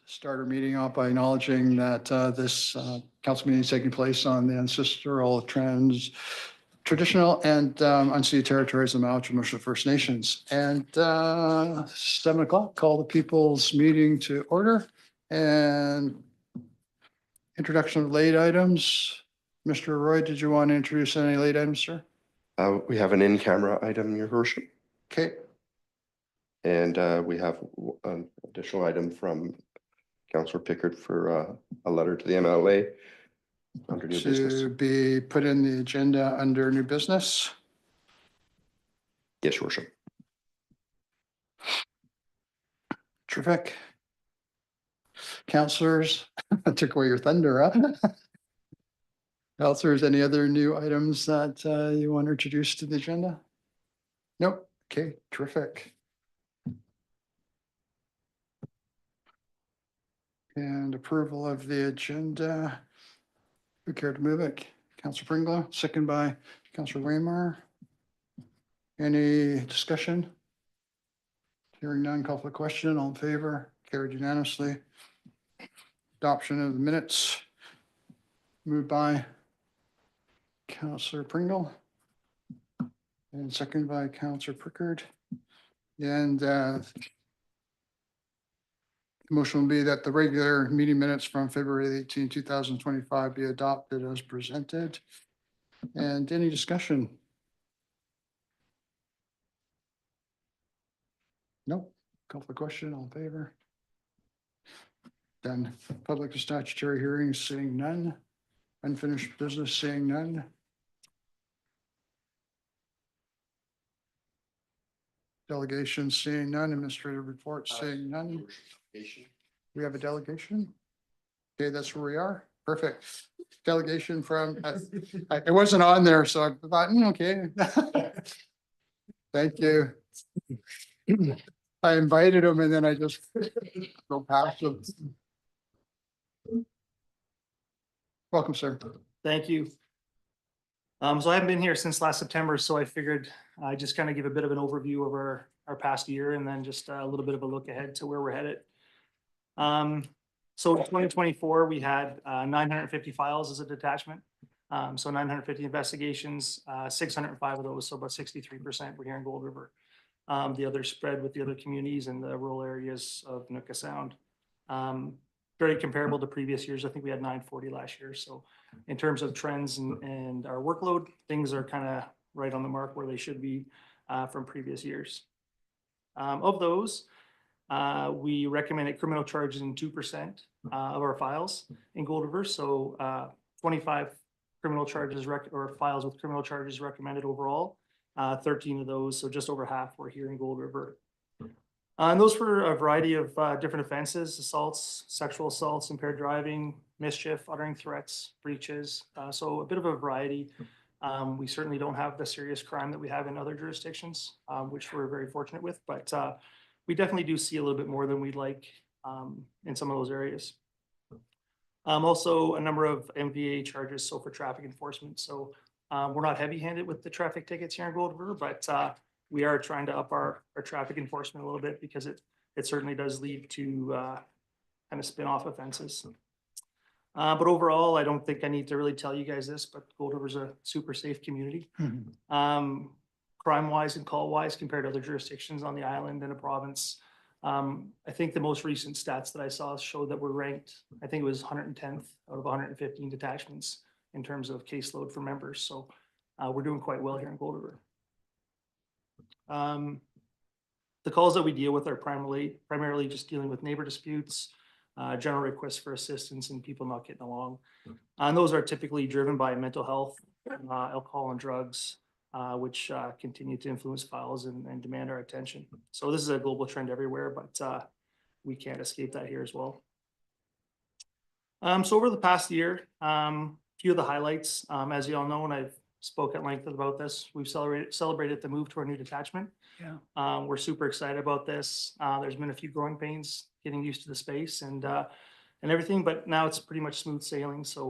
Start our meeting off by acknowledging that this council meeting is taking place on the ancestral traditional and unceded territories of the Maui First Nations. And 7 o'clock, call the people's meeting to order and introduction of late items. Mr. Roy, did you want to introduce any late items, sir? We have an in-camera item, Your Worship. Okay. And we have an additional item from Councillor Pickard for a letter to the MLA under new business. To be put in the agenda under new business. Yes, Your Worship. Terrific. Councillors, I took away your thunder, huh? Councillors, any other new items that you want to introduce to the agenda? Nope. Okay, terrific. And approval of the agenda. Who care to move it? Councillor Pringle, second by Councillor Waymar. Any discussion? Hearing none, call for the question. All in favor? Carried unanimously. Adoption of the minutes. Moved by Councillor Pringle. And second by Councillor Pickard. And the motion will be that the regular meeting minutes from February 18, 2025 be adopted as presented. And any discussion? Nope. Call for the question. All in favor? Then public and statutory hearings, seeing none. Unfinished business, seeing none. Delegation, seeing none. Administrative report, seeing none. We have a delegation. Okay, that's where we are. Perfect. Delegation from, it wasn't on there, so I thought, okay. Thank you. I invited him and then I just go past him. Welcome, sir. Thank you. So I haven't been here since last September, so I figured I just kind of give a bit of an overview of our past year and then just a little bit of a look ahead to where we're headed. So in 2024, we had 950 files as a detachment. So 950 investigations, 605 of those, so about 63% were here in Gold River. The others spread with the other communities in the rural areas of Nooka Sound. Very comparable to previous years. I think we had 940 last year. So in terms of trends and our workload, things are kind of right on the mark where they should be from previous years. Of those, we recommended criminal charges in 2% of our files in Gold River. So 25 criminal charges or files with criminal charges recommended overall. 13 of those, so just over half, were here in Gold River. And those were a variety of different offenses: assaults, sexual assaults, impaired driving, mischief, uttering threats, breaches. So a bit of a variety. We certainly don't have the serious crime that we have in other jurisdictions, which we're very fortunate with, but we definitely do see a little bit more than we'd like in some of those areas. Also a number of MVA charges, so for traffic enforcement. So we're not heavy-handed with the traffic tickets here in Gold River, but we are trying to up our traffic enforcement a little bit because it certainly does lead to kind of spin-off offenses. But overall, I don't think I need to really tell you guys this, but Gold River is a super safe community. Crime-wise and call-wise compared to other jurisdictions on the island and the province. I think the most recent stats that I saw showed that we're ranked, I think it was 110th out of 115 detachments in terms of caseload for members. So we're doing quite well here in Gold River. The calls that we deal with are primarily just dealing with neighbor disputes, general requests for assistance, and people not getting along. And those are typically driven by mental health, alcohol and drugs, which continue to influence files and demand our attention. So this is a global trend everywhere, but we can't escape that here as well. So over the past year, a few of the highlights, as you all know, and I've spoke at length about this, we've celebrated the move to our new detachment. Yeah. We're super excited about this. There's been a few growing pains getting used to the space and everything, but now it's pretty much smooth sailing. So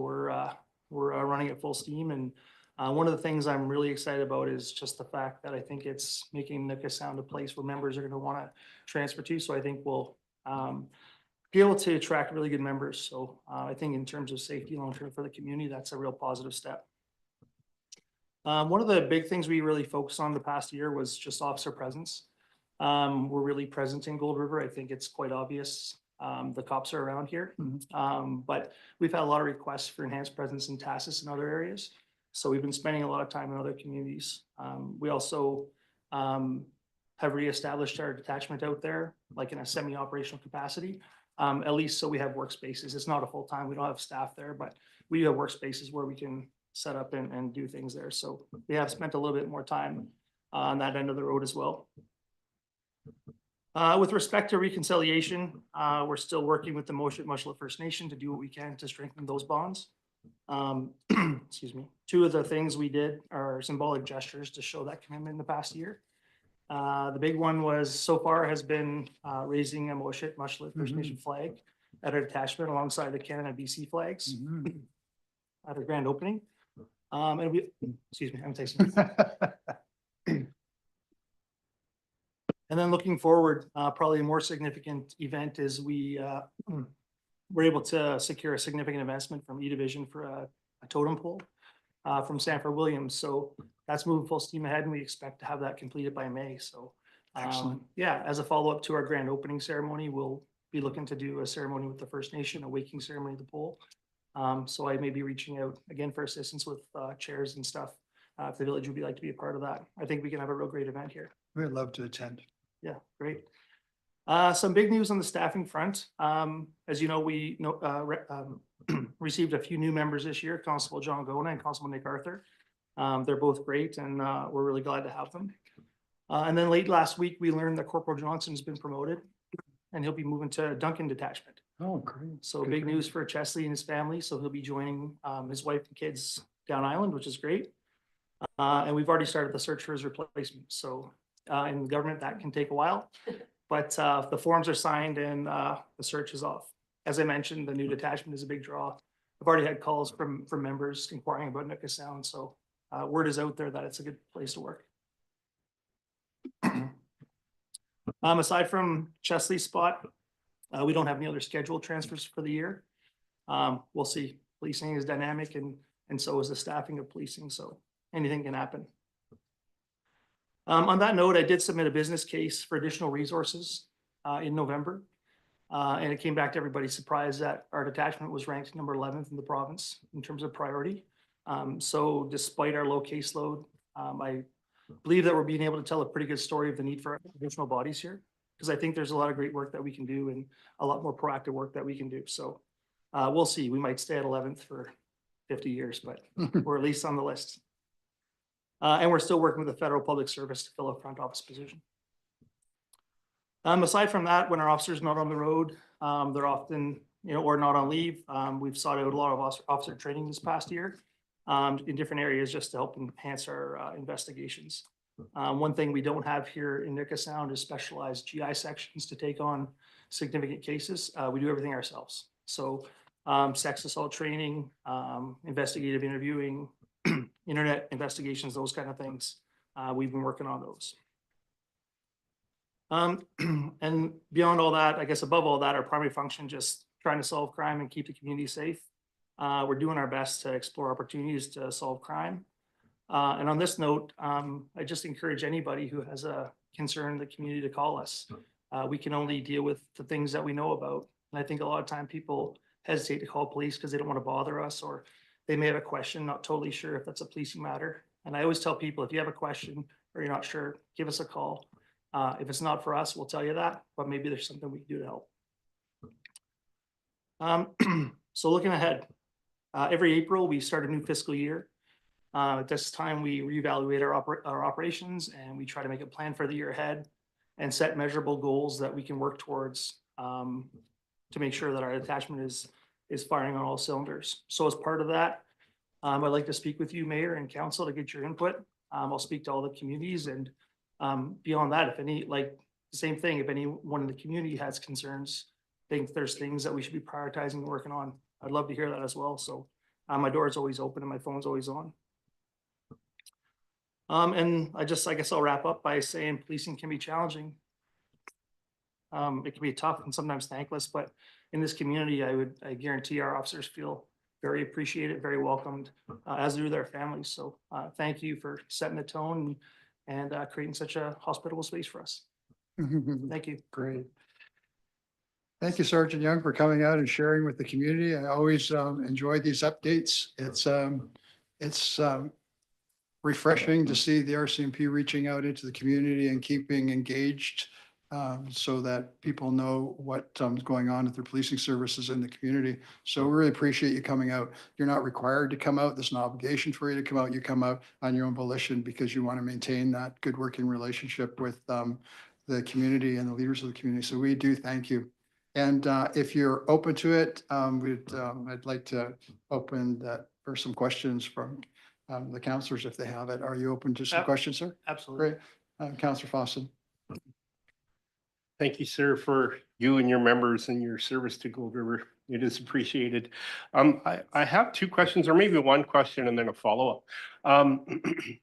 we're running at full steam. And one of the things I'm really excited about is just the fact that I think it's making Nooka Sound a place where members are going to want to transfer to. So I think we'll be able to attract really good members. So I think in terms of safety long term for the community, that's a real positive step. One of the big things we really focused on the past year was just officer presence. We're really present in Gold River. I think it's quite obvious. The cops are around here. But we've had a lot of requests for enhanced presence in Tassus and other areas. So we've been spending a lot of time in other communities. We also have reestablished our detachment out there, like in a semi-operational capacity, at least so we have workspaces. It's not a full-time, we don't have staff there, but we have workspaces where we can set up and do things there. So we have spent a little bit more time on that end of the road as well. With respect to reconciliation, we're still working with the Mushlet First Nation to do what we can to strengthen those bonds. Excuse me. Two of the things we did are symbolic gestures to show that commitment in the past year. The big one was so far has been raising a Mushlet First Nation flag at our detachment alongside the Canada and BC flags at our grand opening. And we, excuse me, I'm tasting. And then looking forward, probably a more significant event is we were able to secure a significant investment from E-Division for a totem pole from Sanford Williams. So that's moving full steam ahead and we expect to have that completed by May. So Excellent. yeah, as a follow-up to our grand opening ceremony, we'll be looking to do a ceremony with the First Nation, a waking ceremony of the pole. So I may be reaching out again for assistance with chairs and stuff. If the village would like to be a part of that, I think we can have a real great event here. We'd love to attend. Yeah, great. Some big news on the staffing front. As you know, we received a few new members this year, Constable John Gona and Constable Nick Arthur. They're both great and we're really glad to have them. And then late last week, we learned that Corporal Johnson has been promoted and he'll be moving to Duncan Detachment. Oh, great. So Good big for news for Chesley and his family. So he'll be joining his wife and kids down island, which is great. And we've already started the search for his replacement. So in the government, that can take a while, but the forms are signed and the search is off. As I mentioned, the new detachment is a big draw. I've already had calls from members inquiring about Nooka Sound. So word is out there that it's a good place to work. Aside from Chesley's spot, we don't have any other scheduled transfers for the year. We'll see. Policing is dynamic and so is the staffing of policing. So anything can happen. On that note, I did submit a business case for additional resources in November. And it came back to everybody's surprise that our detachment was ranked number 11th in the province in terms of priority. So despite our low caseload, I believe that we're being able to tell a pretty good story of the need for additional bodies here, because I think there's a lot of great work that we can do and a lot more proactive work that we can do. So we'll see. We might stay at 11th for 50 years, but we're at least on the list. And we're still working with the Federal Public Service to fill a front office position. Aside from that, when our officers not on the road, they're often, or not on leave. We've sought out a lot of officer training this past year in different areas just to help enhance our investigations. One thing we don't have here in Nooka Sound is specialized GI sections to take on significant cases. We do everything ourselves. So sex assault training, investigative interviewing, internet investigations, those kind of things. We've been working on those. And beyond all that, I guess above all that, our primary function, just trying to solve crime and keep the community safe. We're doing our best to explore opportunities to solve crime. And on this note, I just encourage anybody who has a concern in the community to call us. We can only deal with the things that we know about. And I think a lot of time people hesitate to call police because they don't want to bother us, or they may have a question, not totally sure if that's a policing matter. And I always tell people, if you have a question or you're not sure, give us a call. If it's not for us, we'll tell you that, but maybe there's something we can do to help. So looking ahead, every April, we start a new fiscal year. At this time, we reevaluate our operations and we try to make a plan for the year ahead and set measurable goals that we can work towards to make sure that our detachment is firing on all cylinders. So as part of that, I'd like to speak with you, Mayor and Council, to get your input. I'll speak to all the communities, and beyond that, if any, like the same thing, if anyone in the community has concerns, think there's things that we should be prioritizing and working on, I'd love to hear that as well. So my door is always open and my phone's always on. And I guess I'll wrap up by saying policing can be challenging. It can be tough and sometimes thankless, but in this community, I guarantee our officers feel very appreciated, very welcomed, as do their families. So thank you for setting the tone and creating such a hospitable space for us. Thank you. Great. Thank you, Sergeant Young, for coming out and sharing with the community. I always enjoy these updates. It's refreshing to see the RCMP reaching out into the community and keeping engaged so that people know what's going on with their policing services in the community. So we really appreciate you coming out. You're not required to come out. There's an obligation for you to come out. You come out on your own volition because you want to maintain that good working relationship with the community and the leaders of the community. So we do thank you. And if you're open to it, I'd like to open that for some questions from the counselors if they have it. Are you open to some questions, sir? Absolutely. Great. Counselor Fawcett. Thank you, sir, for you and your members and your service to Gold River. It is appreciated. I have two questions, or maybe one question and then a follow-up.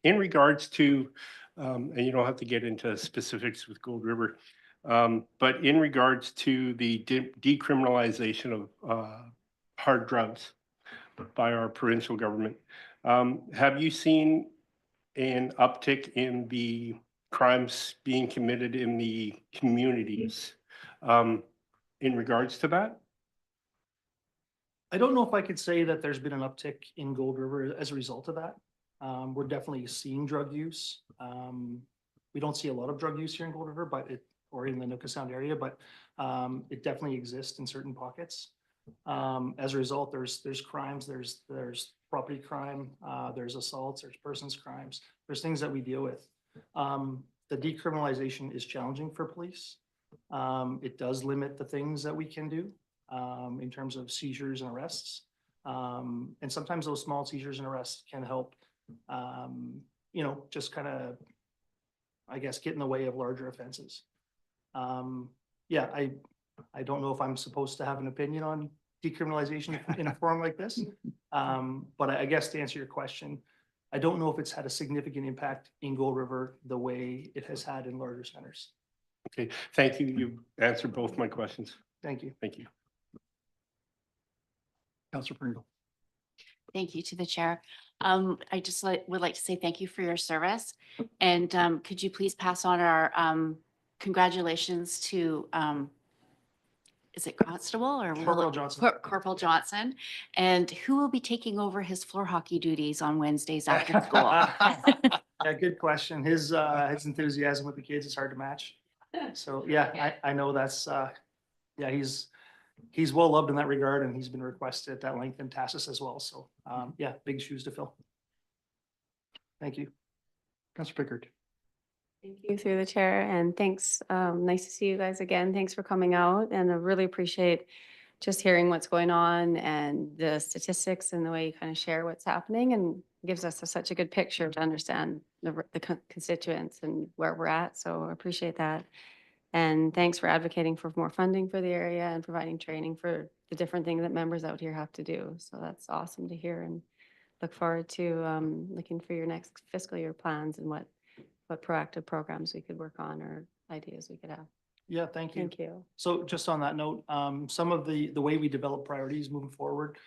In regards to, and you don't have to get into specifics with Gold River, but in regards to the decriminalization of hard drugs by our provincial government, have you seen an uptick in the crimes being committed in the communities in regards to that? I don't know if I could say that there's been an uptick in Gold River as a result of that. We're definitely seeing drug use. We don't see a lot of drug use here in Gold River, or in the Nooka Sound area, but it definitely exists in certain pockets. As a result, there's crimes, there's property crime, there's assaults, there's persons crimes, there's things that we deal with. The decriminalization is challenging for police. It does limit the things that we can do in terms of seizures and arrests. And sometimes those small seizures and arrests can help, just kind of, I guess, get in the way of larger offenses. Yeah, I don't know if I'm supposed to have an opinion on decriminalization in a forum like this. But I guess to answer your question, I don't know if it's had a significant impact in Gold River the way it has had in larger centers. Okay, thank you. You answered both my questions. Thank you. Thank you. Counselor Pringle. Thank you to the chair. I just would like to say thank you for your service. And could you please pass on our congratulations to, is it Constable or Corporal Johnson. Corporal Johnson, and who will be taking over his floor hockey duties on Wednesdays after school? Yeah, good question. His enthusiasm with the kids is hard to match. So yeah, I know that's yeah, he's well loved in that regard, and he's been requested at that length in TASIS as well. So yeah, big shoes to fill. Thank you. Counselor Pickard. Thank you through the chair, and thanks. Nice to see you guys again. Thanks for coming out, and I really appreciate just hearing what's going on and the statistics and the way you kind of share what's happening, and gives us such a good picture to understand the constituents and where we're at. So I appreciate that. And thanks for advocating for more funding for the area and providing training for the different things that members out here have to do. So that's awesome to hear, and look forward to looking for your next fiscal year plans and what proactive programs we could work on or ideas we could have. Yeah, thank you. Thank you. So just on that note, some of the way we develop priorities moving forward,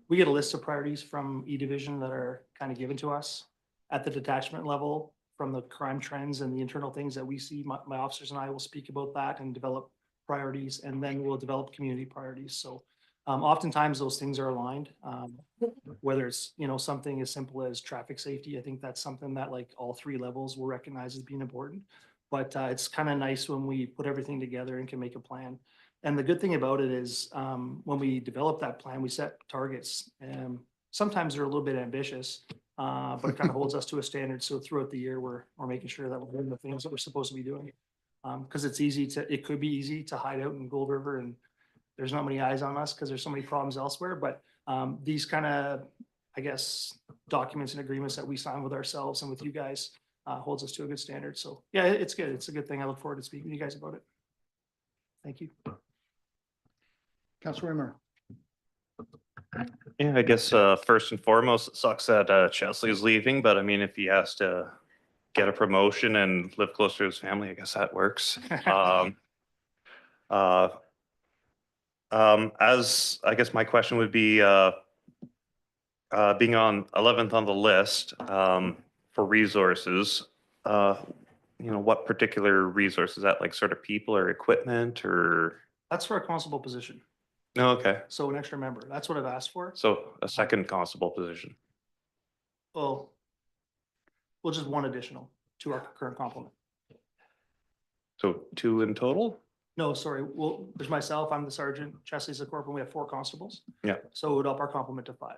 we get a list of priorities from E-Division that are kind of given to us at the detachment level from the crime trends and the internal things that we see. My officers and I will speak about that and develop priorities, and then we'll develop community priorities. So oftentimes those things are aligned, whether it's, something as simple as traffic safety. I think that's something that like all three levels will recognize as being important. But it's kind of nice when we put everything together and can make a plan. And the good thing about it is when we develop that plan, we set targets. And sometimes they're a little bit ambitious, but it kind of holds us to a standard. So throughout the year, we're making sure that we're doing the things that we're supposed to be doing. Because it could be easy to hide out in Gold River and there's not many eyes on us because there's so many problems elsewhere. But these kind of, I guess, documents and agreements that we sign with ourselves and with you guys holds us to a good standard. So yeah, it's good. It's a good thing. I look forward to speaking to you guys about it. Thank you. Counselor Rimmer. Yeah, I guess first and foremost, it sucks that Chesley is leaving, but I mean, if he has to get a promotion and live closer to his family, I guess that works. As, I guess my question would be, being on 11th on the list, for resources, what particular resources? Is that like sort of people or equipment or? That's for a constable position. No, okay. So an extra member. That's what I've asked for. So a second constable position. Well, just one additional to our current complement. So 2 in total? No, sorry. Well, there's myself, I'm the sergeant, Chesley's the corporal. We have 4 constables. Yeah. So it would up our complement to 5.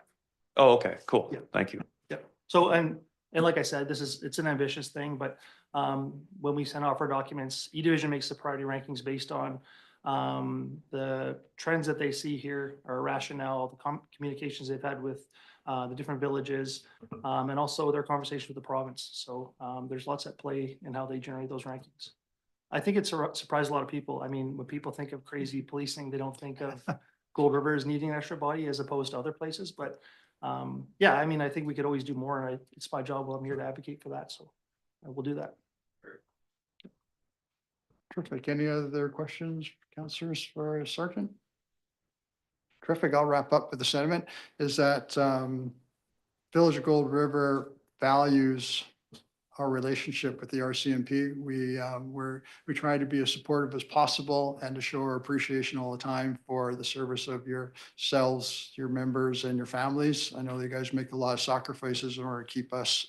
Oh, okay, cool. Yeah. Thank you. Yep. So, and like I said, it's an ambitious thing, but when we send off our documents, E-Division makes the priority rankings based on the trends that they see here, our rationale, the communications they've had with the different villages, and also their conversation with the province. So there's lots at play in how they generate those rankings. I think it's surprised a lot of people. I mean, when people think of crazy policing, they don't think of Gold River as needing an extra body as opposed to other places, but yeah, I mean, I think we could always do more, and it's my job. Well, I'm here to advocate for that, so we'll do that. Terrific. Any other questions, councillors for Sergeant? Terrific. I'll wrap up with the sentiment is that Village of Gold River values our relationship with the RCMP. We try to be as supportive as possible and to show our appreciation all the time for the service of yourselves, your members and your families. I know you guys make a lot of sacrifices in order to keep us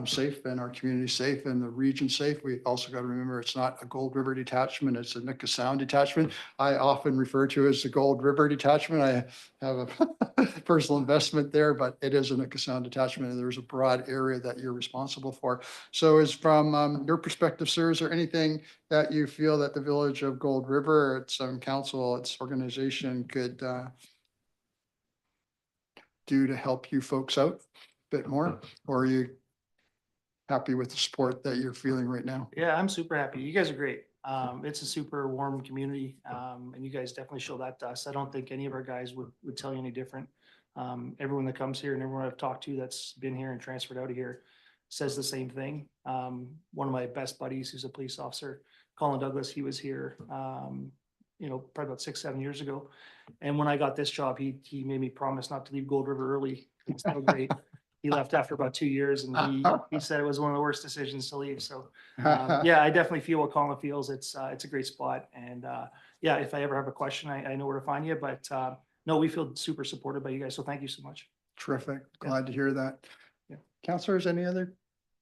safe and our community safe and the region safe. We also got to remember it's not a Gold River detachment, it's a Nootka Sound detachment. I often refer to it as the Gold River detachment. I have a personal investment there, but it is a Nootka Sound detachment and there's a broad area that you're responsible for. So is from your perspective, sir, is there anything that you feel that the Village of Gold River, its council, its organization could do to help you folks out a bit more? Or are you happy with the support that you're feeling right now? Yeah, I'm super happy. You guys are great. It's a super warm community, and you guys definitely show that to us. I don't think any of our guys would tell you any different. Everyone that comes here and everyone I've talked to that's been here and transferred out of here says the same thing. One of my best buddies, who's a police officer, Colin Douglas, he was here, probably about 6-7 years ago. And when I got this job, he made me promise not to leave Gold River early. It's so great. He left after about 2 years and he said it was one of the worst decisions to leave. So yeah, I definitely feel what Colin feels. It's a great spot. And yeah, if I ever have a question, I know where to find you, but no, we feel super supported by you guys. So thank you so much. Terrific. Yeah. Glad to hear that. Yeah. Councilors, any other?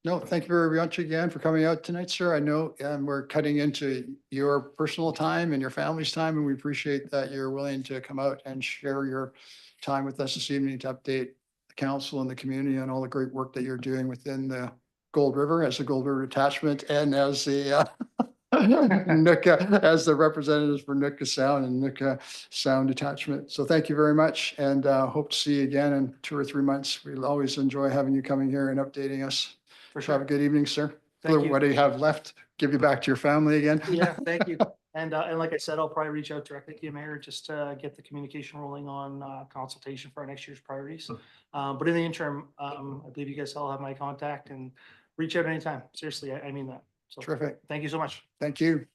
No, thank you very much again for coming out tonight, sir. I know we're cutting into your personal time and your family's time, and we appreciate that you're willing to come out and share your time with us this evening to update the council and the community on all the great work that you're doing within the Gold River as the Gold River Detachment and as the Nootka, as the representatives for Nootka Sound and Nootka Sound Detachment. So thank you very much and hope to see you again in 2 or 3 months. We'll always enjoy having you coming here and updating us. For Have a sure. good evening, sir. Thank you. What do you have left? Give you back to your family again? Yeah, thank you. And like I said, I'll probably reach out directly to you, Mayor, just to get the communication rolling on consultation for our next year's priorities. But in the interim, I believe you guys all have my contact and reach out anytime. Seriously, I mean that. So Terrific. thank you so much. Thank you.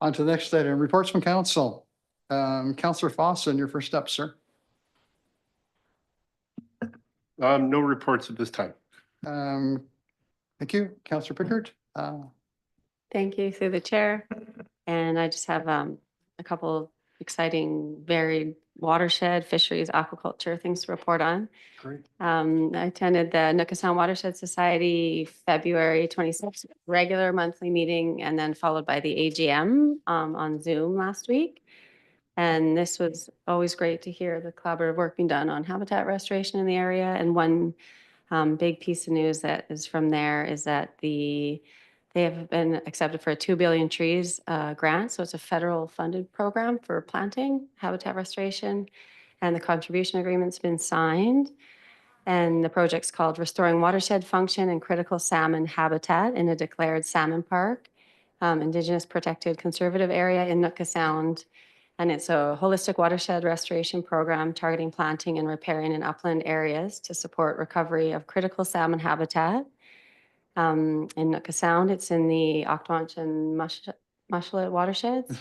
On to the next item, reports from council. Councillor Fossen, your first up, sir. No reports at this time. Thank you. Councillor Pickard. Thank you through the chair. And I just have a couple exciting varied watershed, fisheries, aquaculture things to report on. Great. I attended the Nootka Sound Watershed Society February 26th regular monthly meeting and then followed by the AGM on Zoom last week. And this was always great to hear the collaborative work being done on habitat restoration in the area. And one big piece of news that is from there is that they have been accepted for a 2 billion trees grant. So it's a federal funded program for planting, habitat restoration, and the contribution agreement's been signed. And the project's called Restoring Watershed Function and Critical Salmon Habitat in a Declared Salmon Park, Indigenous Protected Conservative Area in Nootka Sound. And it's a holistic watershed restoration program targeting planting and repairing in upland areas to support recovery of critical salmon habitat. In Nooka Sound, it's in the Octawatch and Mushlet watersheds.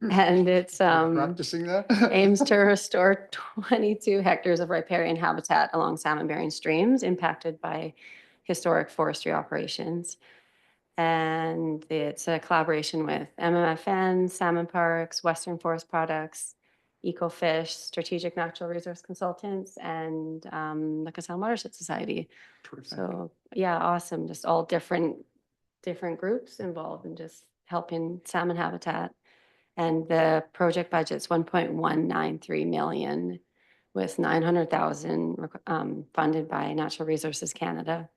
And it's Practicing that? aims to restore 22 hectares of riparian habitat along salmon-bearing streams impacted by historic forestry operations. And it's a collaboration with MMFN, Salmon Parks, Western Forest Products, Ecofish, Strategic Natural Resource Consultants, and the Sound Watershed Society. Terrific. So yeah, awesome. Just all different groups involved in just helping salmon habitat. And the project budget's 1.193 million with 900,000 funded by Natural Resources Canada.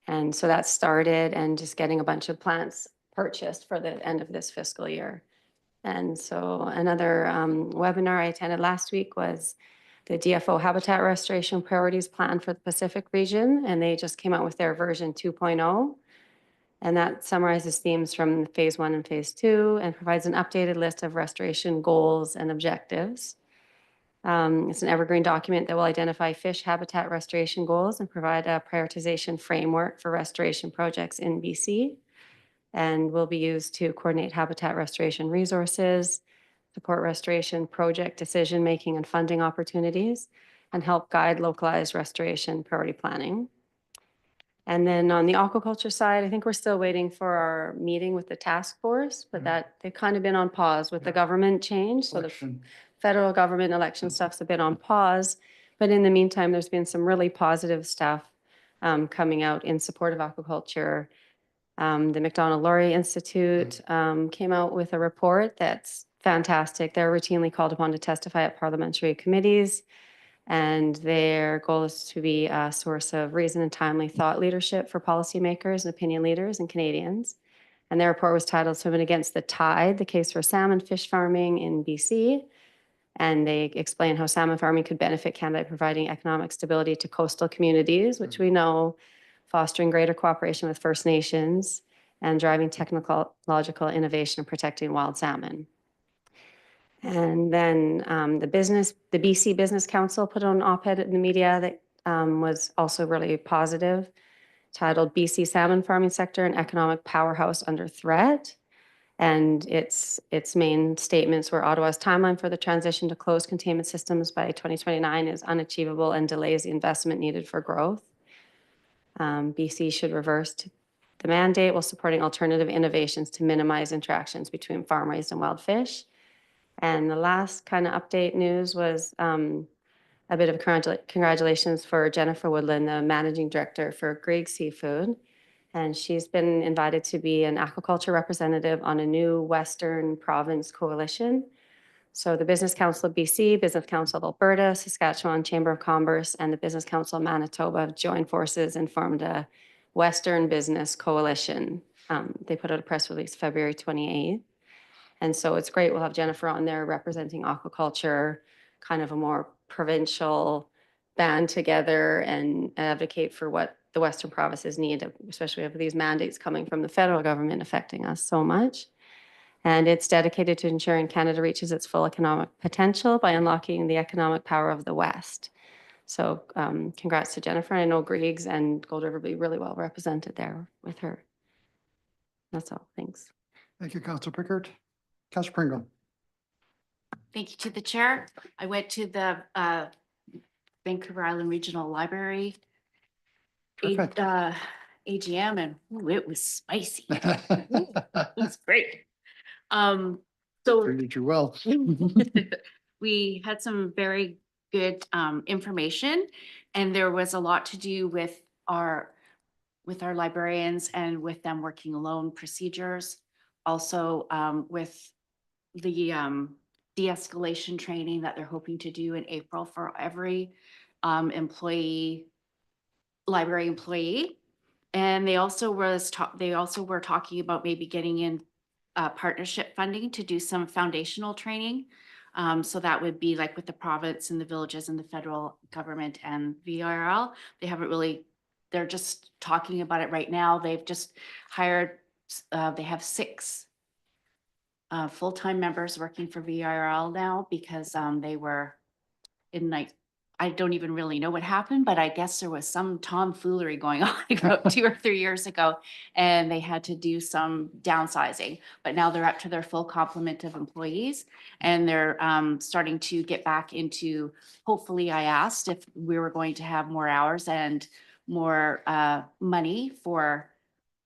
And so that started and just getting a bunch of plants purchased for the end of this fiscal year. And so another webinar I attended last week was the DFO Habitat Restoration Priorities Plan for the Pacific region. And they just came out with their version 2.0. And that summarizes themes from phase 1 and phase 2 and provides an updated list of restoration goals and objectives. It's an evergreen document that will identify fish habitat restoration goals and provide a prioritization framework for restoration projects in BC, and will be used to coordinate habitat restoration resources, support restoration project decision-making and funding opportunities, and help guide localized restoration priority planning. And then on the aquaculture side, I think we're still waiting for our meeting with the task force, but that they've kind of been on pause with the government change. So the Election. federal government election stuff's a bit on pause. But in the meantime, there's been some really positive stuff coming out in support of aquaculture. The McDonald-Laurie Institute came out with a report that's fantastic. They're routinely called upon to testify at parliamentary committees. And their goal is to be a source of reason and timely thought leadership for policymakers and opinion leaders and Canadians. And their report was titled Swimming Against the Tide, the Case for Salmon Fish Farming in BC. And they explain how salmon farming could benefit Canada by providing economic stability to coastal communities, which we know, fostering greater cooperation with First Nations, and driving technological innovation and protecting wild salmon. And then the BC Business Council put on an op-ed in the media that was also really positive, titled BC Salmon Farming Sector, an Economic Powerhouse Under Threat. And its main statements were Ottawa's timeline for the transition to closed containment systems by 2029 is unachievable and delays the investment needed for growth. BC should reverse the mandate while supporting alternative innovations to minimize interactions between farm-raised and wild fish. And the last kind of update news was a bit of congratulations for Jennifer Woodland, the managing director for Grieg Seafood. And she's been invited to be an aquaculture representative on a new Western Province coalition. So the Business Council of BC, Business Council of Alberta, Saskatchewan Chamber of Commerce, and the Business Council of Manitoba have joined forces and formed a Western Business Coalition. They put out a press release February 28th. And so it's great. We'll have Jennifer on there representing aquaculture, kind of a more provincial band together and advocate for what the Western provinces need, especially with these mandates coming from the federal government affecting us so much. And it's dedicated to ensuring Canada reaches its full economic potential by unlocking the economic power of the West. So congrats to Jennifer. I know Griegs and Gold River will be really well represented there with her. That's all. Thanks. Thank you, Councilor Pickard. Councilor Pringle. Thank you to the chair. I went to the Vancouver Island Regional Library Perfect. AGM, and ooh, it was spicy. It was great. So Treated you well. we had some very good information, and there was a lot to do with our librarians and with them working alone procedures. Also with the de-escalation training that they're hoping to do in April for every library employee. And they also were talking about maybe getting in partnership funding to do some foundational training. So that would be like with the province and the villages and the federal government and VRL. They're just talking about it right now. They've just hired, they have 6 full-time members working for VRL now because they were in like, I don't even really know what happened, but I guess there was some tomfoolery going on about 2 or 3 years ago, and they had to do some downsizing. But now they're up to their full complement of employees, and they're starting to get back into, hopefully, I asked if we were going to have more hours and more money for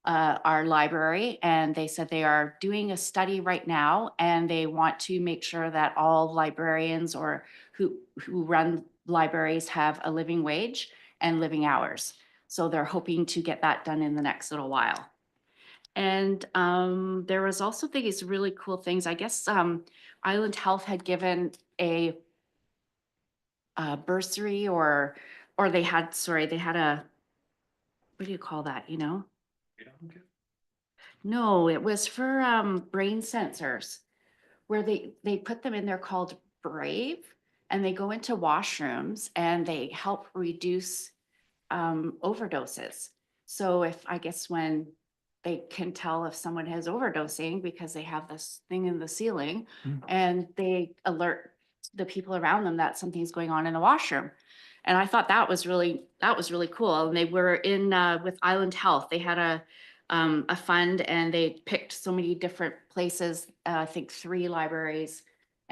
our library, and they said they are doing a study right now, and they want to make sure that all librarians or who run libraries have a living wage and living hours. So they're hoping to get that done in the next little while. And there was also these really cool things. I guess Island Health had given a bursary or they had, sorry, they had a, what do you call that, you know? No, it was for brain sensors where they put them in there called Brave, and they go into washrooms and they help reduce overdoses. So if, I guess when they can tell if someone has overdosing because they have this thing in the ceiling and they alert the people around them that something's going on in the washroom. And I thought that was really cool. And they were in with Island Health. They had a fund, and they picked so many different places, I think 3 libraries,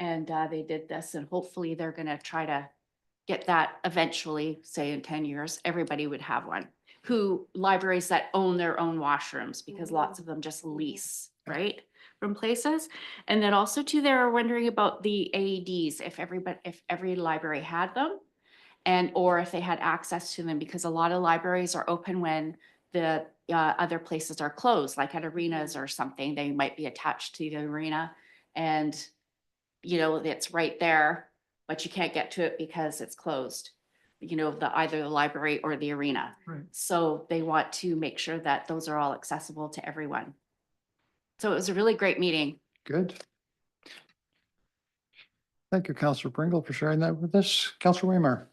and they did this, and hopefully they're gonna try to get that eventually, say in 10 years, everybody would have one. Libraries that own their own washrooms, because lots of them just lease, right? From places. And then also too, they were wondering about the AEDs, if every library had them, and or if they had access to them, because a lot of libraries are open when the other places are closed, like at arenas or something. They might be attached to the arena, and it's right there, but you can't get to it because it's closed. Either the library or the arena. Right. So they want to make sure that those are all accessible to everyone. So it was a really great meeting. Good. Thank you, Councilor Pringle, for sharing that with us. Councilor Waymire.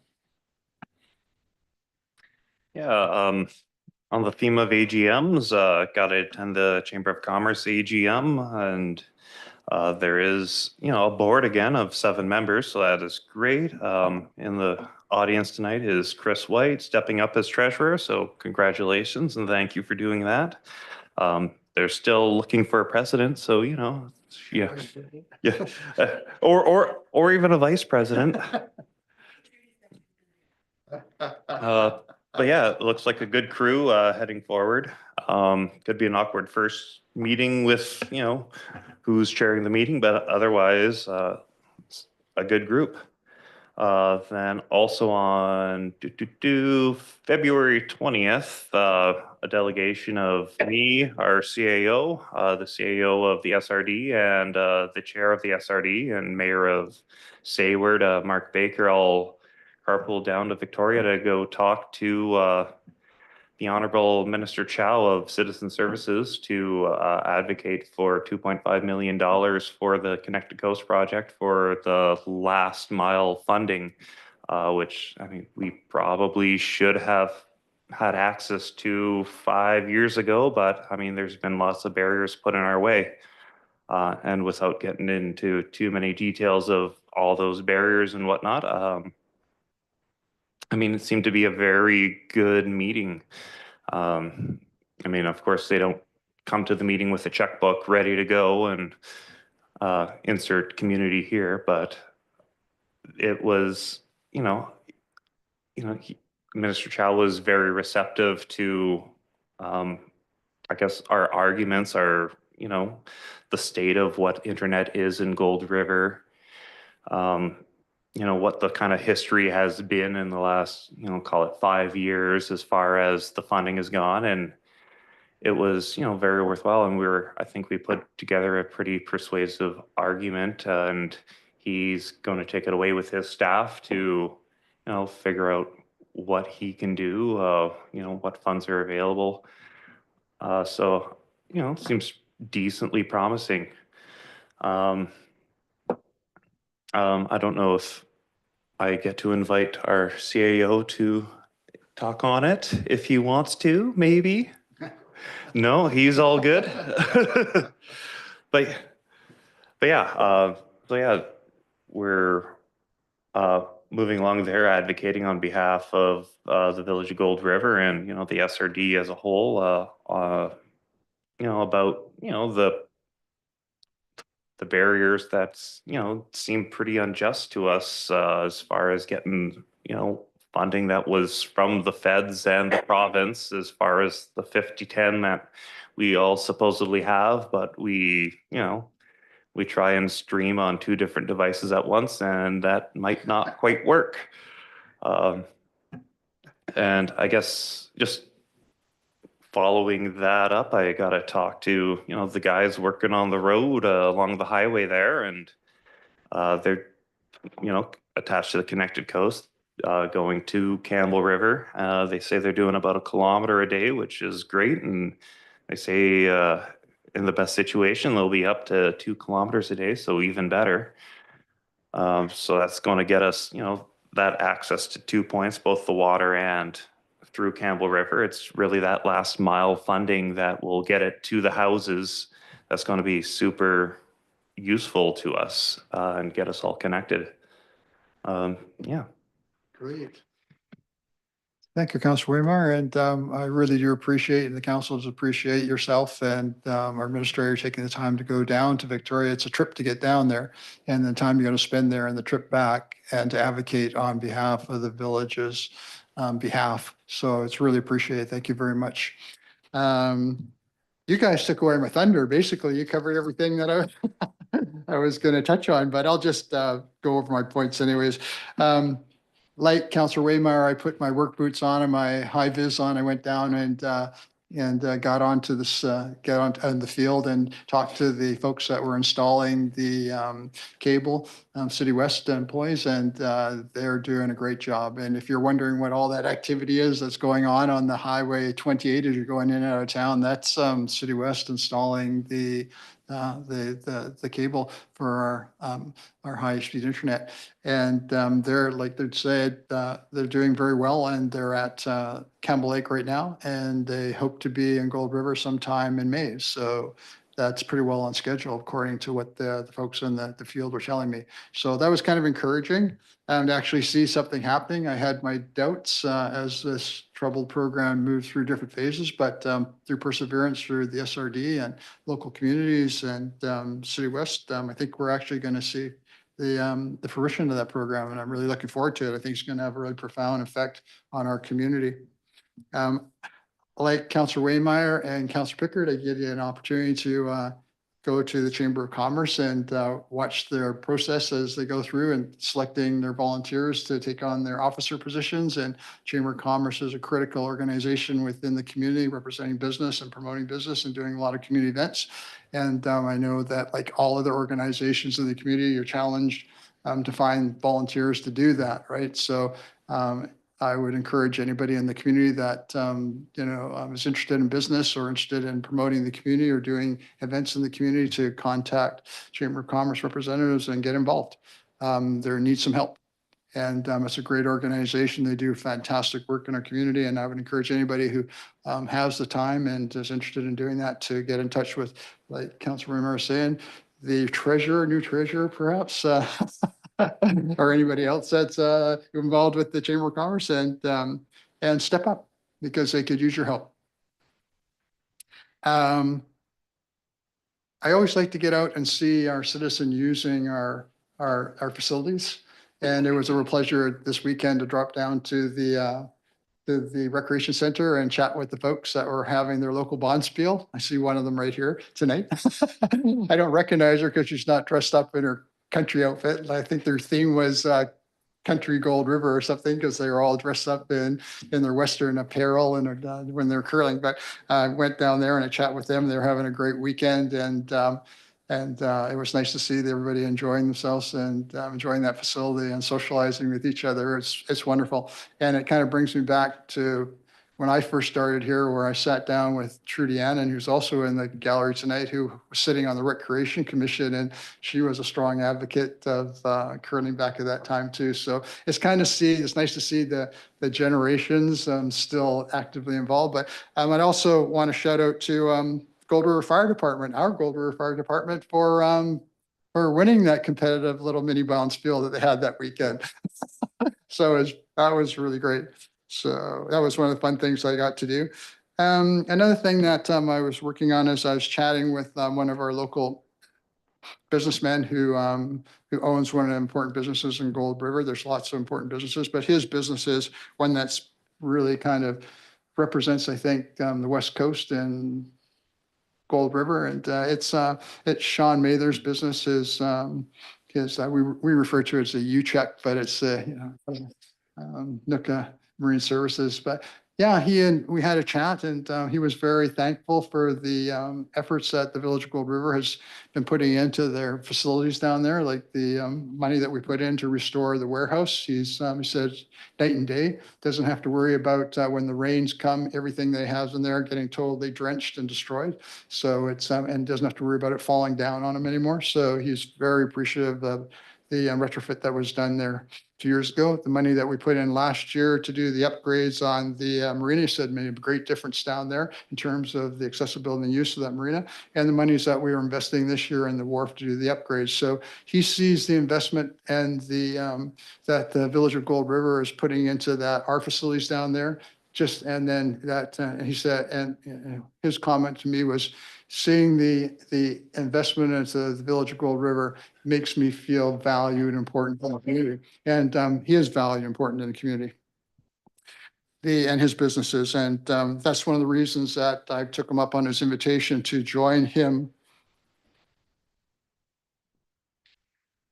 Yeah, on the theme of AGMs, got to attend the Chamber of Commerce AGM, and there is, a board again of 7 members, so that is great. In the audience tonight is Chris White stepping up as treasurer, so congratulations and thank you for doing that. They're still looking for a president, so yeah, or even a vice president. But yeah, it looks like a good crew heading forward. Could be an awkward first meeting with, who's chairing the meeting, but otherwise, it's a good group. Then also on February 20th, a delegation of me, our CAO, the CAO of the SRD, and the chair of the SRD and mayor of Sayward, Mark Baker, all carpool down to Victoria to go talk to the Honorable Minister Chow of Citizen Services to advocate for $2.5 million for the Connect to Coast project for the last mile funding, which we probably should have had access to 5 years ago, but there's been lots of barriers put in our way. And without getting into too many details of all those barriers and whatnot, it seemed to be a very good meeting. Of course, they don't come to the meeting with a checkbook ready to go and insert community here, but it was, Minister Chow was very receptive to, I guess, our arguments are, the state of what internet is in Gold River. What the kind of history has been in the last, call it 5 years as far as the funding has gone. And it was, very worthwhile. And I think we put together a pretty persuasive argument, and he's going to take it away with his staff to, figure out what he can do, what funds are available. So, it seems decently promising. I don't know if I get to invite our CAO to talk on it if he wants to, maybe. No, he's all good. But But yeah, so yeah, we're moving along there, advocating on behalf of the Village of Gold River and, the SRD as a whole, about, the barriers that's, seem pretty unjust to us as far as getting, funding that was from the feds and the province as far as the 50-10 that we all supposedly have, but we try and stream on 2 different devices at once, and that might not quite work. Um, and I guess just following that up, I got to talk to, the guys working on the road along the highway there, and they're, attached to the Connected Coast, going to Campbell River. They say they're doing about 1 kilometer a day, which is great. And they say in the best situation, they'll be up to 2 kilometers a day, so even better. So that's going to get us, that access to 2 points, both the water and through Campbell River. It's really that last mile funding that will get it to the houses. That's going to be super useful to us and get us all connected. Yeah. Great. Thank you, Councilor Waymar, and I really do appreciate, and the councils appreciate yourself and our administrator taking the time to go down to Victoria. It's a trip to get down there and the time you're going to spend there and the trip back and to advocate on behalf of the village's behalf. So it's really appreciated. Thank you very much. You guys took away my thunder. Basically, you covered everything that I was going to touch on, but I'll just go over my points anyways. Like Councilor Waymar, I put my work boots on and my high vis on. I went down and got onto this, got on the field and talked to the folks that were installing the cable, City West employees, and they're doing a great job. And if you're wondering what all that activity is that's going on the Highway 28 as you're going in and out of town, that's City West installing the cable for our high-speed internet. And they're, like they said, they're doing very well, and they're at Campbell Lake right now, and they hope to be in Gold River sometime in May. So that's pretty well on schedule according to what the folks in the field were telling me. So that was kind of encouraging to actually see something happening. I had my doubts as this troubled program moved through different phases, but through perseverance through the SRD and local communities and City West, I think we're actually going to see the fruition of that program, and I'm really looking forward to it. I think it's going to have a really profound effect on our community. Like Councilor Waymire and Councilor Pickard, I give you an opportunity to go to the Chamber of Commerce and watch their process as they go through and selecting their volunteers to take on their officer positions. And Chamber of Commerce is a critical organization within the community, representing business and promoting business and doing a lot of community events. And I know that, like all other organizations in the community, you're challenged to find volunteers to do that, right? So I would encourage anybody in the community that, is interested in business or interested in promoting the community or doing events in the community to contact Chamber of Commerce representatives and get involved. They need some help. And it's a great organization. They do fantastic work in our community. And I would encourage anybody who has the time and is interested in doing that to get in touch with, like Councilor Rimmer was saying, the new treasurer perhaps, or anybody else that's involved with the Chamber of Commerce and step up because they could use your help. I always like to get out and see our citizen using our facilities. And it was a real pleasure this weekend to drop down to the recreation center and chat with the folks that were having their local bonspiel. I see one of them right here tonight. I don't recognize her because she's not dressed up in her country outfit. I think their theme was Country Gold River or something, because they were all dressed up in their Western apparel and when they're curling. But I went down there and I chat with them. They were having a great weekend, and it was nice to see everybody enjoying themselves and enjoying that facility and socializing with each other. It's wonderful. And it kind of brings me back to when I first started here, where I sat down with Trudy Annan, who's also in the gallery tonight, who was sitting on the Recreation Commission, and she was a strong advocate of curling back at that time too. So it's nice to see the generations still actively involved. But I'd also want to shout out to Gold River Fire Department, our Gold River Fire Department, for for winning that competitive little mini bounce field that they had that weekend. So that was really great. So that was one of the fun things I got to do. Another thing that I was working on is I was chatting with one of our local businessmen who owns one of the important businesses in Gold River. There's lots of important businesses, but his business is one that's really kind of represents, I think, the West Coast and Gold River. And it's Sean Mather's business is we refer to it as a U-Check, but it's Nooka Marine Services. But yeah, we had a chat, and he was very thankful for the efforts that the Village of Gold River has been putting into their facilities down there, like the money that we put in to restore the warehouse. He says night and day, doesn't have to worry about when the rains come, everything they have in there getting totally drenched and destroyed. So it's and doesn't have to worry about it falling down on him anymore. So he's very appreciative of the retrofit that was done there 2 years ago. The money that we put in last year to do the upgrades on the marina said made a great difference down there in terms of the accessibility and use of that marina, and the monies that we were investing this year in the wharf to do the upgrades. So he sees the investment and the that the Village of Gold River is putting into our facilities down there. And then that he said, and his comment to me was, seeing the investment into the Village of Gold River makes me feel valued and important in the community. And he is valued and important in the community. And his businesses. And that's one of the reasons that I took him up on his invitation to join him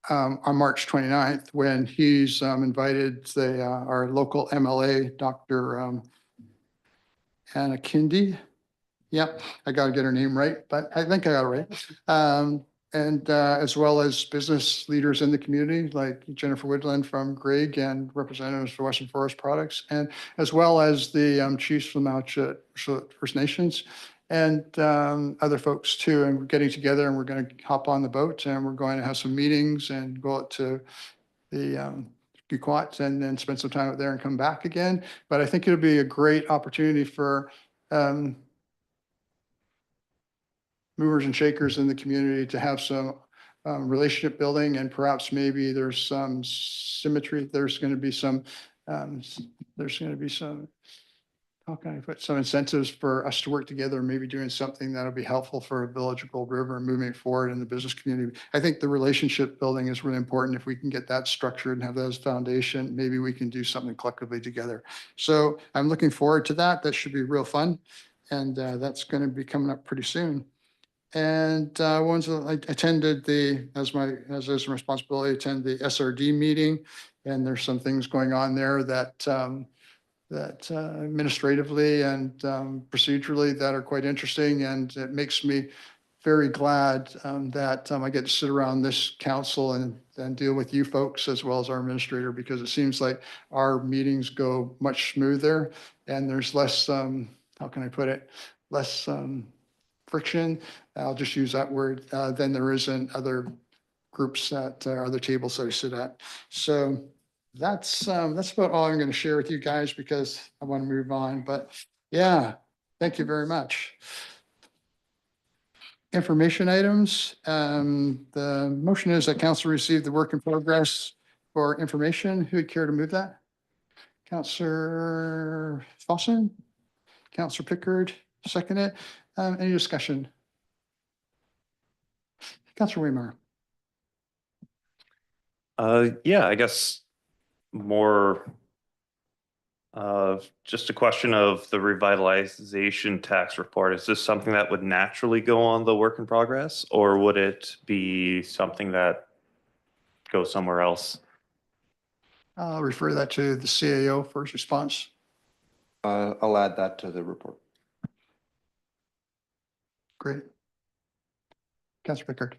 on March 29th, when he's invited our local MLA, Dr. Anna Kindy. Yep, I got to get her name right, but I think I got it right. And as well as business leaders in the community, like Jennifer Woodland from Greg and representatives for Western Forest Products, and as well as the chiefs from Mouchet First Nations and other folks too. And we're getting together, and we're going to hop on the boat, and we're going to have some meetings and go out to the Guquat and then spend some time out there and come back again. But I think it'll be a great opportunity for movers and shakers in the community to have some relationship building, and perhaps maybe there's some symmetry. There's going to be some, how can I put some incentives for us to work together, maybe doing something that'll be helpful for Village of Gold River and moving forward in the business community. I think the relationship building is really important. If we can get that structured and have that as foundation, maybe we can do something collectively together. So I'm looking forward to that. That should be real fun. And that's going to be coming up pretty soon. And once I attended as a responsibility, attend the SRD meeting, and there's some things going on there that administratively and procedurally that are quite interesting, and it makes me very glad that I get to sit around this council and deal with you folks as well as our administrator, because it seems like our meetings go much smoother and there's less, how can I put it, less friction. I'll just use that word than there is in other groups that other tables that I sit at. So that's about all I'm going to share with you guys, because I want to move on. But yeah, thank you very much. Information items. The motion is that council receive the work in progress for information. Who would care to move that? Councillor Fossen, Councillor Pickard, second it. Any discussion? Councillor Waymire. Yeah, I guess more just a question of the revitalization tax report. Is this something that would naturally go on the work in progress, or would it be something that goes somewhere else? I'll refer that to the CAO for his response. I'll add that to the report. Great. Councillor Pickard.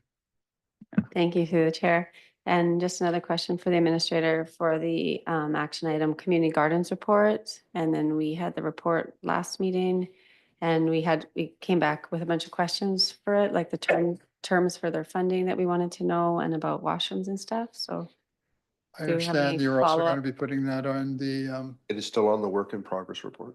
Thank you through the chair. And just another question for the administrator for the action item, community gardens report. And then we had the report last meeting, and we came back with a bunch of questions for it, like the terms for their funding that we wanted to know, and about washrooms and stuff. So I do we have understand any you're also going to follow-up? be putting that on the, It is still on the work in progress report.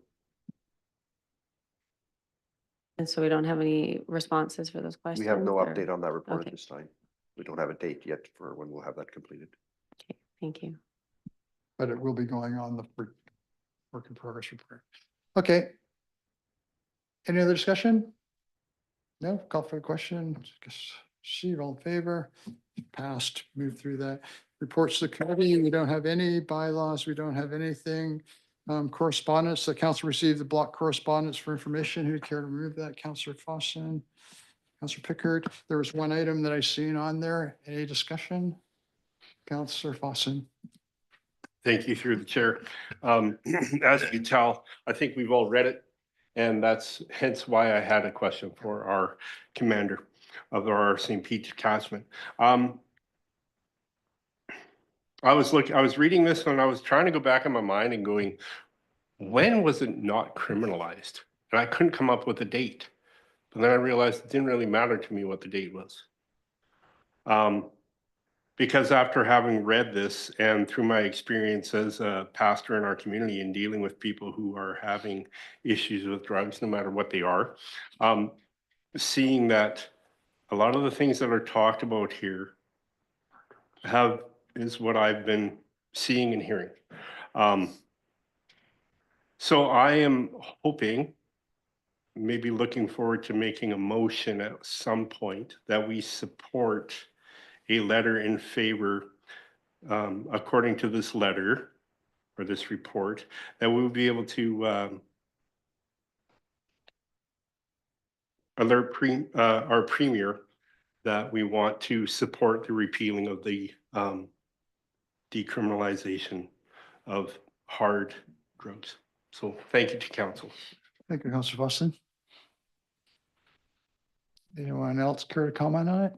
And so we don't have any responses for those questions? We have no or- update on that report Okay. at this time. We don't have a date yet for when we'll have that completed. Okay, thank you. But it will be going on the work in progress report. Okay. Any other discussion? No, call for the question. Guess see, all in favor? Passed, move through that. Reports to the committee, we don't have any bylaws, we don't have anything. Correspondence, the council received the block correspondence for information. Who'd care to remove that? Councillor Fossin, Councillor Pickard. There was one item that I seen on there. Any discussion? Councillor Fossin. Thank you through the chair. As you can tell, I think we've all read it. And that's hence why I had a question for our commander of our St. Pete detachment. I was reading this and I was trying to go back in my mind and going, when was it not criminalized? And I couldn't come up with a date. But then I realized it didn't really matter to me what the date was. Because after having read this and through my experience as a pastor in our community and dealing with people who are having issues with drugs, no matter what they are, seeing that a lot of the things that are talked about here is what I've been seeing and hearing. So I am hoping, maybe looking forward to making a motion at some point that we support a letter in favor, according to this letter or this report, that we will be able to alert our premier that we want to support the repealing of the decriminalization of hard drugs. So thank you to council. Thank you, Councillor Fossin. Anyone else care to comment on it?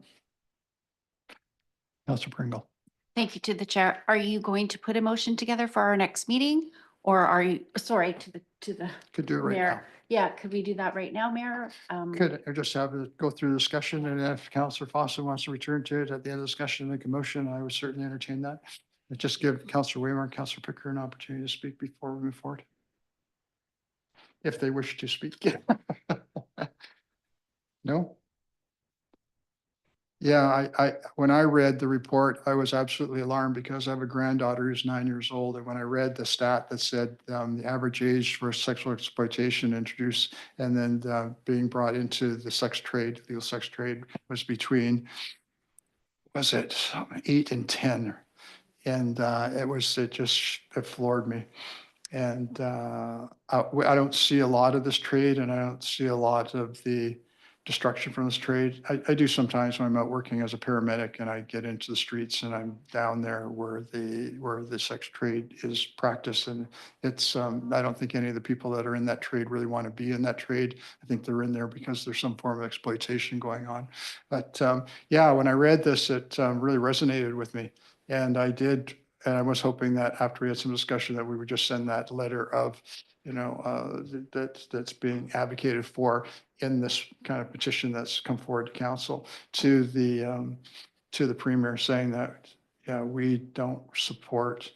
Councillor Pringle. Thank you to the chair. Are you going to put a motion together for our next meeting? Or are you, sorry, to the Could do it right now. mayor? Yeah, could we do that right now, Mayor? Could I just have it go through the discussion, and if Councillor Fossil wants to return to it at the end of the discussion, make a motion, I would certainly entertain that. But just give Councillor Waymar and Councillor Picker an opportunity to speak before we move forward. If they wish to speak. No? Yeah, when I read the report, I was absolutely alarmed because I have a granddaughter who's 9 years old. And when I read the stat that said the average age for sexual exploitation introduced and then being brought into the sex trade, legal sex trade, was between, was it 8 and 10? And it floored me. And I don't see a lot of this trade, and I don't see a lot of the destruction from this trade. I do sometimes when I'm out working as a paramedic and I get into the streets and I'm down there where the sex trade is practiced. And it's, I don't think any of the people that are in that trade really want to be in that trade. I think they're in there because there's some form of exploitation going on. But yeah, when I read this, it really resonated with me. And I did, and I was hoping that after we had some discussion that we would just send that letter of, that's being advocated for in this kind of petition that's come forward to council to the premier, saying that, yeah, we don't support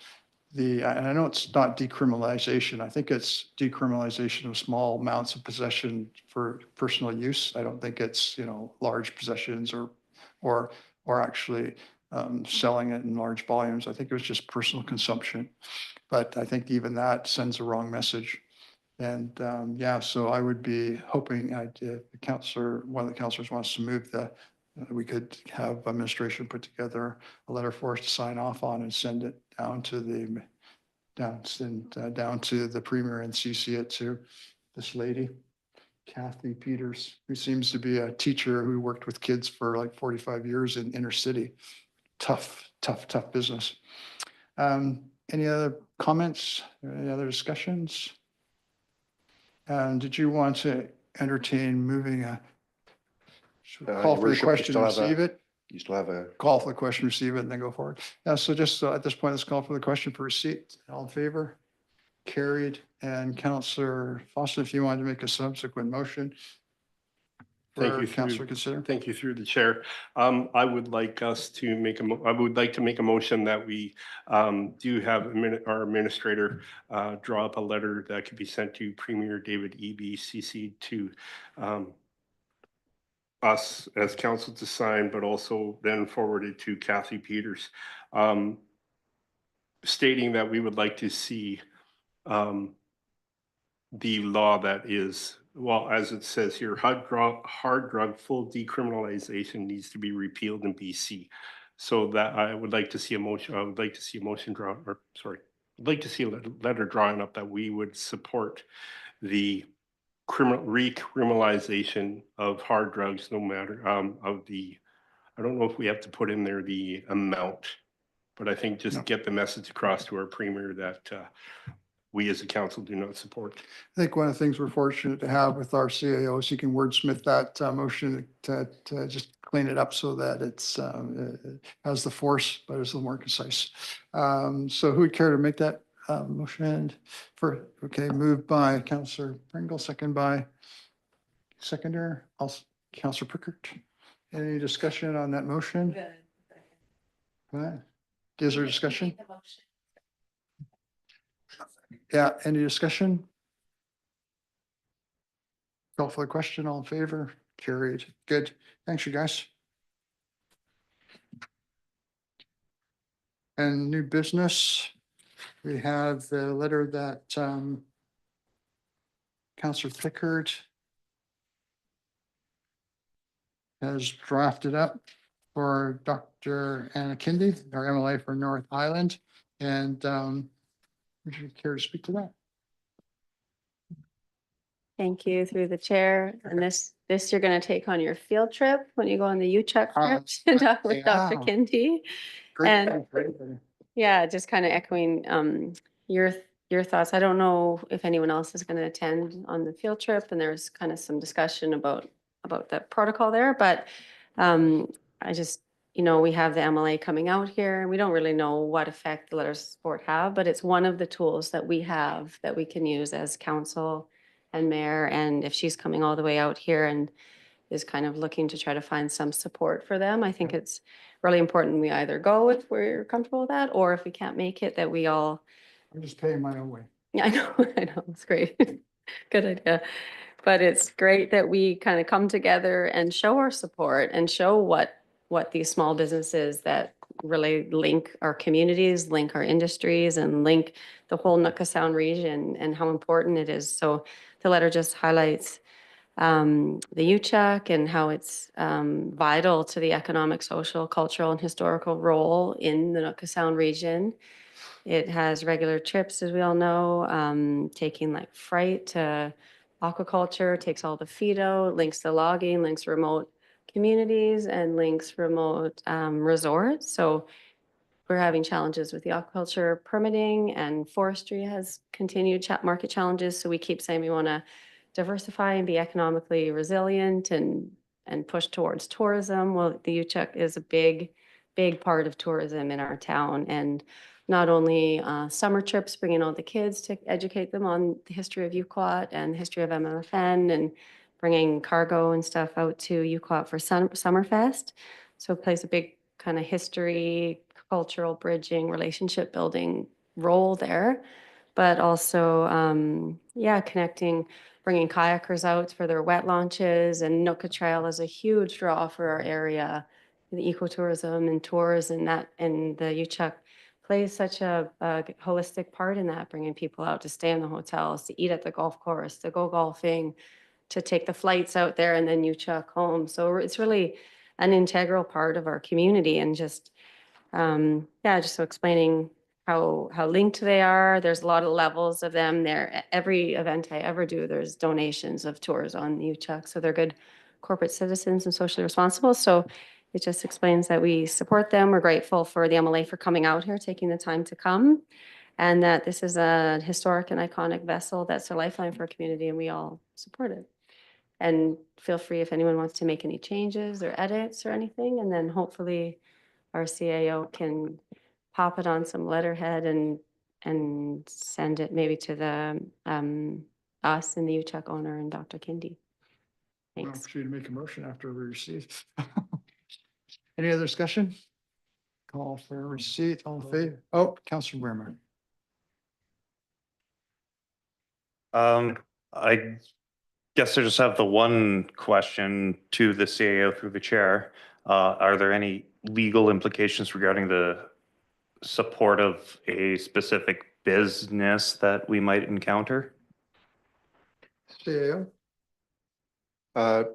and I know it's not decriminalization. I think it's decriminalization of small amounts of possession for personal use. I don't think it's, large possessions or actually selling it in large volumes. I think it was just personal consumption. But I think even that sends a wrong message. And yeah, so I would be hoping one of the councillors wants to move we could have administration put together a letter for us to sign off on and send it down to the premier and CC it to this lady, Kathy Peters, who seems to be a teacher who worked with kids for like 45 years in inner city. Tough business. Any other comments? Any other discussions? Did you want to entertain moving call for the question, receive it? You still have a, Call for the question, receive it, and then go forward. So just at this point, let's call for the question for receipt. All in favor? Carried. And Councillor Foster, if you wanted to make a subsequent motion. Thank you. Councillor consider. Thank you through the chair. I would like us to make I would like to make a motion that we do have our administrator draw up a letter that could be sent to Premier David Eby, CC to us as council to sign, but also then forwarded to Kathy Peters, stating that we would like to see the law that is, well, as it says here, hard drug full decriminalization needs to be repealed in BC. So that I would like to see a motion, I would like to see a motion drawn, or sorry, I'd like to see a letter drawing up that we would support the recriminalization of hard drugs, no matter of the, I don't know if we have to put in there the amount, but I think just No. get the message across to our premier that we as a council do not support. I think one of the things we're fortunate to have with our CAO is he can wordsmith that motion to just clean it up so that it's it has the force, but it's a little more concise. So who would care to make that motion? Okay, moved by Councillor Pringle, seconder, also Councillor Pickert. Any discussion on that motion? Right. Is there discussion? Yeah, any discussion? Call for the question, all in favor? Carried. Good. Thanks, you guys. And new business, we have the letter that Councillor Pickard has drafted up for Dr. Anna Kindy, our MLA for North Island. And would you care to speak to that? Thank you through the chair. And this you're going to take on your field trip when you go on the UCHUC trip to talk with Dr. yeah. Kindy. Great. And- Yeah, just kind of echoing your thoughts. I don't know if anyone else is going to attend on the field trip, and there's kind of some discussion about the protocol there, but I just, we have the MLA coming out here, and we don't really know what effect the letters of support have, but it's one of the tools that we have that we can use as council and mayor. And if she's coming all the way out here and is kind of looking to try to find some support for them, I think it's really important we either go if we're comfortable with that, or if we can't make it, that we all. I'm just paying my own way. Yeah, I know, it's great. Good idea. But it's great that we kind of come together and show our support and show what these small businesses that really link our communities, link our industries, and link the whole Nootka Sound region, and how important it is. So the letter just highlights the UCHUC and how it's vital to the economic, social, cultural, and historical role in the Nootka Sound region. It has regular trips, as we all know, taking like freight to aquaculture, takes all the feed out, links to logging, links remote communities, and links remote resorts. So we're having challenges with the aquaculture permitting, and forestry has continued market challenges. So we keep saying we want to diversify and be economically resilient and push towards tourism. Well, the UCHUC is a big part of tourism in our town, and not only summer trips, bringing all the kids to educate them on the history of UQuat and the history of MLFN, and bringing cargo and stuff out to UQuat for Summerfest. So it plays a big kind of history, cultural bridging, relationship building role there, but also, connecting, bringing kayakers out for their wet launches, and Nootka Trail is a huge draw for our area, the ecotourism and tours, and the UCHUC plays such a holistic part in that, bringing people out to stay in the hotels, to eat at the golf course, to go golfing, to take the flights out there, and then UCHUC home. So it's really an integral part of our community, and just, just so explaining how linked they are. There's a lot of levels of them there. Every event I ever do, there's donations of tours on UCHUC. So they're good corporate citizens and socially responsible. So it just explains that we support them. We're grateful for the MLA for coming out here, taking the time to come, and that this is a historic and iconic vessel that's a lifeline for our community, and we all support it. And feel free if anyone wants to make any changes or edits or anything, and then hopefully our CAO can pop it on some letterhead and send it maybe to the us and the UCHUC owner and Dr. Kindy. Thanks. Opportunity to make a motion after we receive. Any other discussion? Call for receipt, all in favor? Oh, Councillor Bremer. I Guess I just have the one question to the CAO through the chair. Are there any legal implications regarding the support of a specific business that we might encounter? CAO?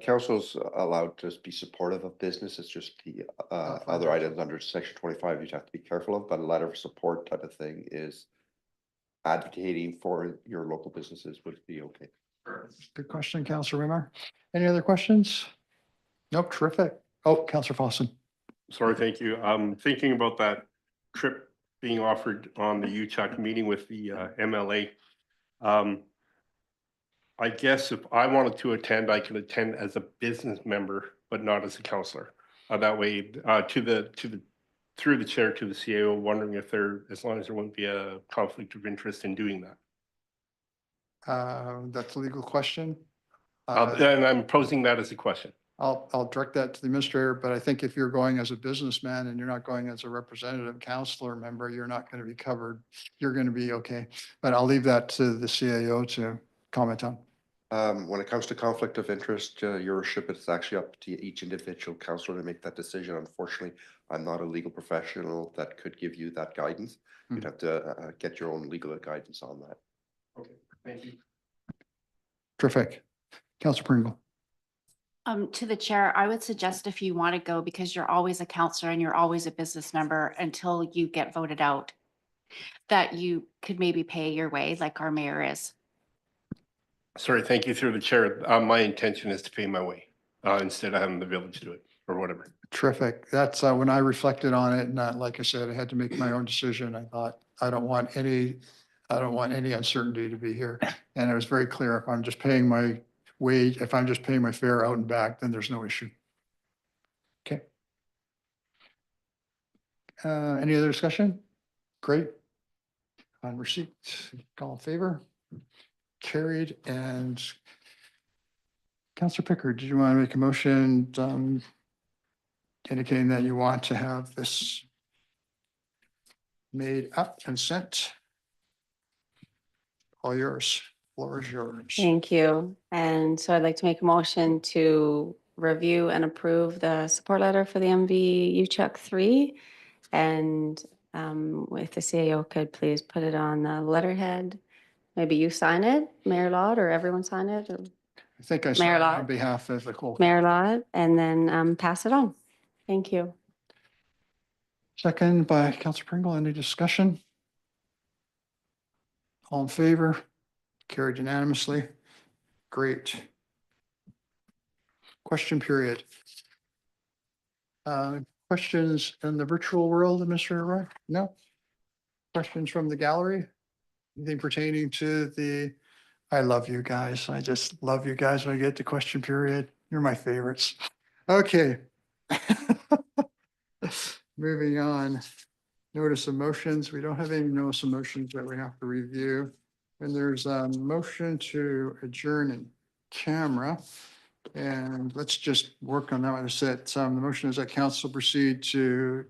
Council's allowed to be supportive of business. It's just the other items under section 25 you'd have to be careful of, but a letter of support type of thing is advocating for your local businesses would be okay. Good question, Counselor Rimmer. Any other questions? Nope, terrific. Oh, Counselor Fawson. Sorry, thank you. Thinking about that trip being offered on the UCHUC meeting with the MLA. I guess if I wanted to attend, I could attend as a business member, but not as a counselor. That way, through the chair to the CAO, wondering if as long as there wouldn't be a conflict of interest in doing that. That's a legal question. And I'm posing that as a question. I'll direct that to the administrator, but I think if you're going as a businessman and you're not going as a representative counselor member, you're not going to be covered. You're going to be okay. But I'll leave that to the CAO to comment on. When it comes to conflict of interest, your worship, it's actually up to each individual councillor to make that decision. Unfortunately, I'm not a legal professional that could give you that guidance. You'd have to get your own legal guidance on that. Okay, thank you. Terrific. Counselor Pringle. To the chair, I would suggest if you want to go, because you're always a counselor and you're always a business member until you get voted out, that you could maybe pay your way like our mayor is. Sorry, thank you through the chair. My intention is to pay my way instead of having the village do it or whatever. Terrific. That's when I reflected on it, and like I said, I had to make my own decision. I thought, I don't want any uncertainty to be here. And it was very clear, if I'm just paying my wage, if I'm just paying my fare out and back, then there's no issue. Okay. Any other discussion? Great. On receipt, all in favor? Carried. And Councillor Pickard, did you want to make a motion indicating that you want to have this made up and sent? All yours. Floor is yours. Thank you. And so I'd like to make a motion to review and approve the support letter for the MV UCHUC 3. And if the CAO could please put it on the letterhead. Maybe you sign it, Mayor Lott, or everyone sign it, or I think I Mayor signed on Lott. behalf of the whole. Mayor Lott, and then pass it on. Thank you. Second by Councillor Pringle. Any discussion? All in favor? Carried unanimously. Great. Question period. Questions in the virtual world, Mr. Roy? No? Questions from the gallery? Anything pertaining to the, I love you guys. I just love you guys when I get to question period. You're my favorites. Okay. Moving on. Notice of motions. We don't have any notice of motions that we have to review. And there's a motion to adjourn in camera. And let's just work on that one. I said, the motion is that council proceed to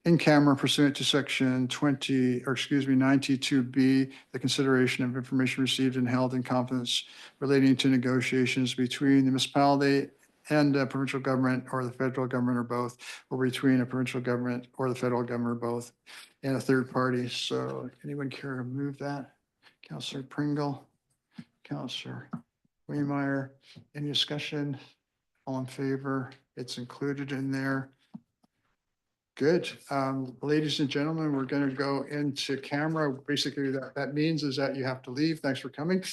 in camera pursuant to section 92B, the consideration of information received and held in confidence relating to negotiations between the municipality and a provincial government or the federal government or both, or between a provincial government or the federal government or both, and a third party. So anyone care to move that? Councillor Pringle, Councillor Waymeyer, any discussion? All in favor? It's included in there. Good. Ladies and gentlemen, we're going to go into camera. Basically, that means is that you have to leave. Thanks for coming.